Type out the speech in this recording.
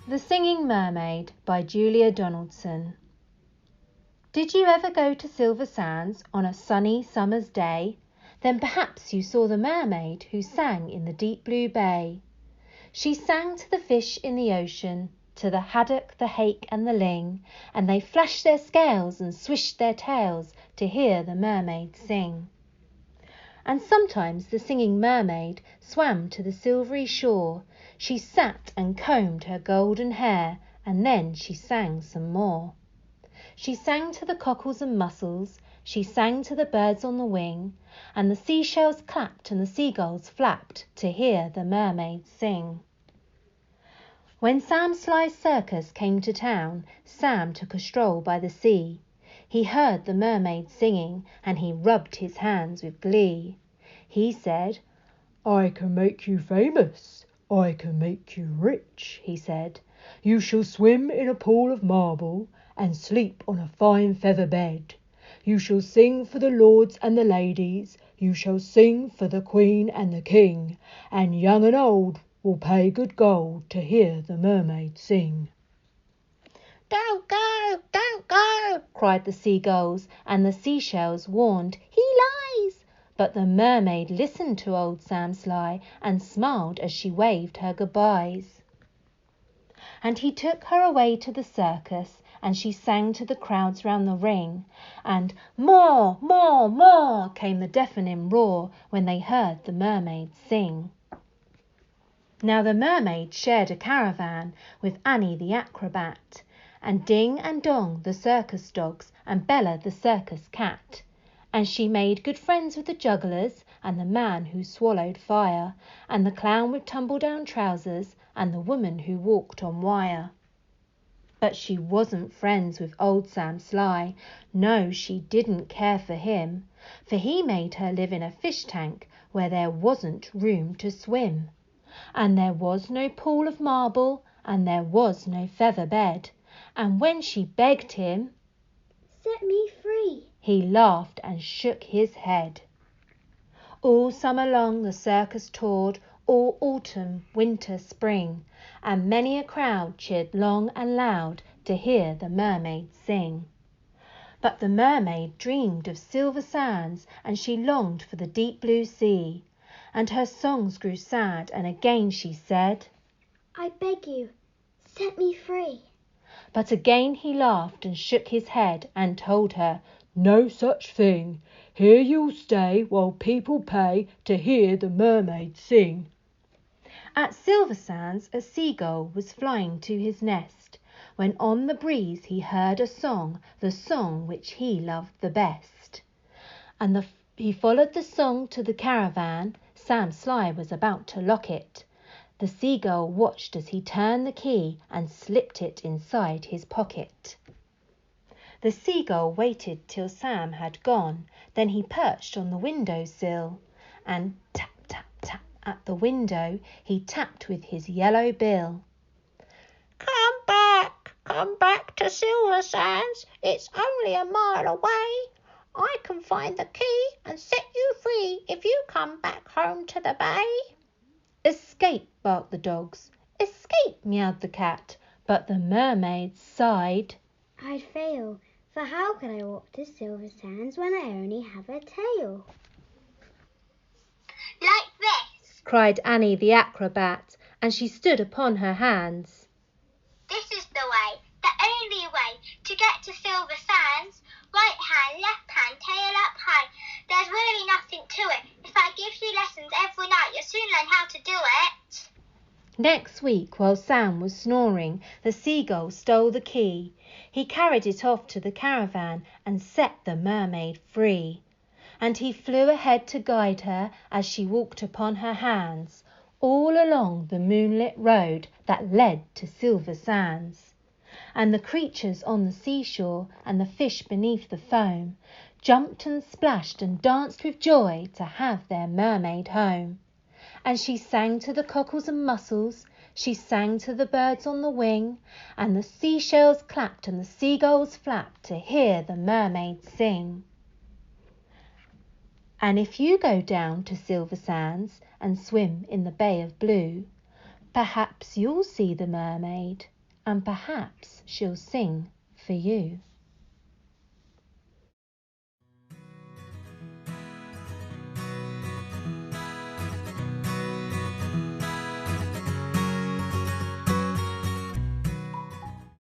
The Singing Mermaid by Julia Donaldson. Did you ever go to Silver Sands on a sunny summer's day? Then perhaps you saw the mermaid who sang in the deep blue bay. She sang to the fish in the ocean, to the haddock, the hake and the ling, and they flashed their scales and swished their tails to hear the mermaid sing. And sometimes the singing mermaid swam to the silvery shore. She sat and combed her golden hair, and then she sang some more. She sang to the cockles and mussels, she sang to the birds on the wing, and the seashells clapped and the seagulls flapped to hear the mermaid sing. When Sam Sly's circus came to town, Sam took a stroll by the sea. He heard the mermaid singing, and he rubbed his hands with glee. He said, "I can make you famous, I can make you rich," he said. "You shall swim in a pool of marble, and sleep on a fine feather bed. You shall sing for the lords and the ladies, you shall sing for the queen and the king, and young and old will pay good gold to hear the mermaid sing." Don't go," cried the seagulls, and the seashells warned, "He lies." But the mermaid listened to old Sam Sly and smiled as she waved her goodbyes. And he took her away to the circus, and she sang to the crowds round the ring, and "More, more, more" came the deafening roar when they heard the mermaid sing. Now the mermaid shared a caravan with Annie the acrobat, and Ding and Dong the circus dogs, and Bella the circus cat. And she made good friends with the jugglers, and the man who swallowed fire, and the clown with tumble-down trousers, and the woman who walked on wire. But she wasn't friends with old Sam Sly. No, she didn't care for him, for he made her live in a fish tank where there wasn't room to swim. And there was no pool of marble, and there was no feather bed. And when she begged him, "Set me free," he laughed and shook his head. All summer long the circus toured, all autumn, winter, spring, and many a crowd cheered long and loud to hear the mermaid sing. But the mermaid dreamed of silver sands, and she longed for the deep blue sea, and her songs grew sad, and again she said, "I beg you, set me free." But again he laughed and shook his head and told her, "No such thing. Here you'll stay while people pay to hear the mermaid sing." At Silver Sands a seagull was flying to his nest, when on the breeze he heard a song, the song which he loved the best. And he followed the song to the caravan. Sam Sly was about to lock it. The seagull watched as he turned the key and slipped it inside his pocket. The seagull waited till Sam had gone, then he perched on the window sill, and tap, tap, tap at the window he tapped with his yellow bill. Come back to Silver Sands, it's only a mile away. I can find the key and set you free if you come back home to the bay." "Escape," barked the dogs. "Escape," meowed the cat. But the mermaid sighed. "I'd fail, for how could I walk to Silver Sands when I only have a tail?" "Like this," cried Annie the acrobat, and she stood upon her hands. "This is the way, the only way to get to Silver Sands. Right hand, left hand, tail up high. There's really nothing to it. If I give you lessons every night, you'll soon learn how to do it." Next week, while Sam was snoring, the seagull stole the key. He carried it off to the caravan and set the mermaid free. And he flew ahead to guide her as she walked upon her hands, all along the moonlit road that led to Silver Sands. And the creatures on the seashore and the fish beneath the foam jumped and splashed and danced with joy to have their mermaid home. And she sang to the cockles and mussels, she sang to the birds on the wing, and the seashells clapped and the seagulls flapped to hear the mermaid sing. And if you go down to Silver Sands and swim in the Bay of Blue, perhaps you'll see the mermaid and perhaps she'll sing for you.